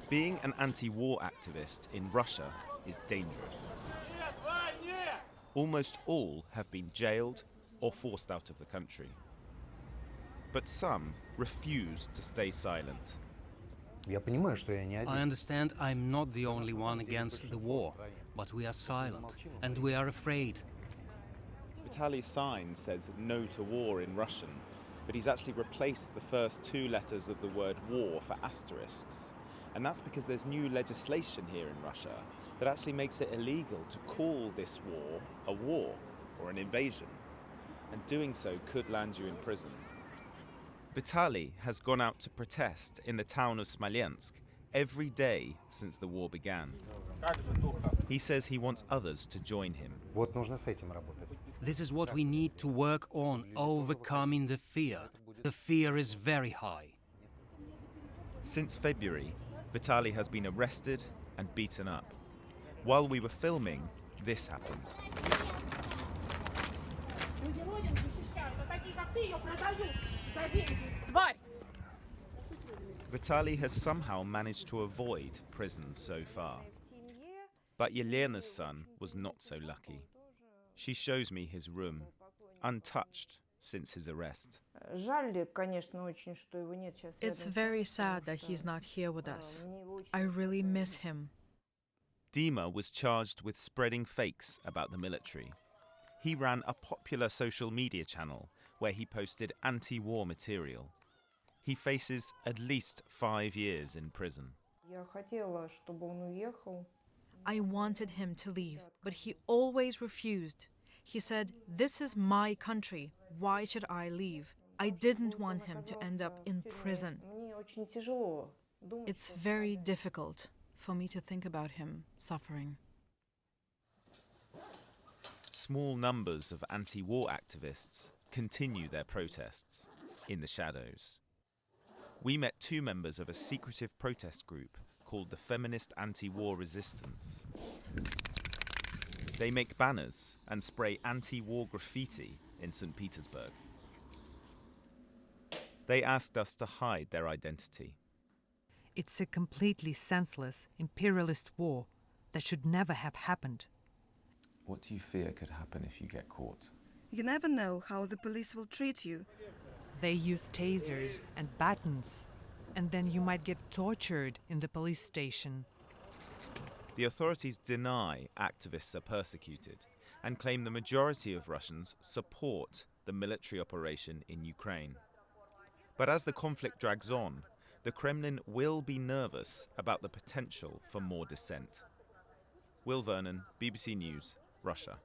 Being an anti-war activist in Russia is dangerous. Almost all have been jailed or forced out of the country. But some refuse to stay silent. I understand I'm not the only one against the war, but we are silent and we are afraid. Vitaly's sign says no to war in Russian, but he's actually replaced the first two letters of the word war for asterisks. And that's because there's new legislation here in Russia that actually makes it illegal to call this war a war or an invasion. And doing so could land you in prison. Vitaly has gone out to protest in the town of Smolensk every day since the war began. He says he wants others to join him. This is what we need to work on, overcoming the fear. The fear is very high. Since February, Vitaly has been arrested and beaten up. While we were filming, this happened. Vitaly has somehow managed to avoid prison so far. But Yelena's son was not so lucky. She shows me his room, untouched since his arrest. It's very sad that he's not here with us. I really miss him. Dima was charged with spreading fakes about the military. He ran a popular social media channel where he posted anti-war material. He faces at least 5 years in prison. I wanted him to leave, but he always refused. He said, "This is my country. Why should I leave?" I didn't want him to end up in prison. It's very difficult for me to think about him suffering. Small numbers of anti-war activists continue their protests in the shadows. We met 2 members of a secretive protest group called the Feminist Anti-War Resistance. They make banners and spray anti-war graffiti in St. Petersburg. They asked us to hide their identity. It's a completely senseless imperialist war that should never have happened. What do you fear could happen if you get caught? You never know how the police will treat you. They use tasers and batons, and then you might get tortured in the police station. The authorities deny activists are persecuted and claim the majority of Russians support the military operation in Ukraine. But as the conflict drags on, the Kremlin will be nervous about the potential for more dissent. Will Vernon, BBC News, Russia.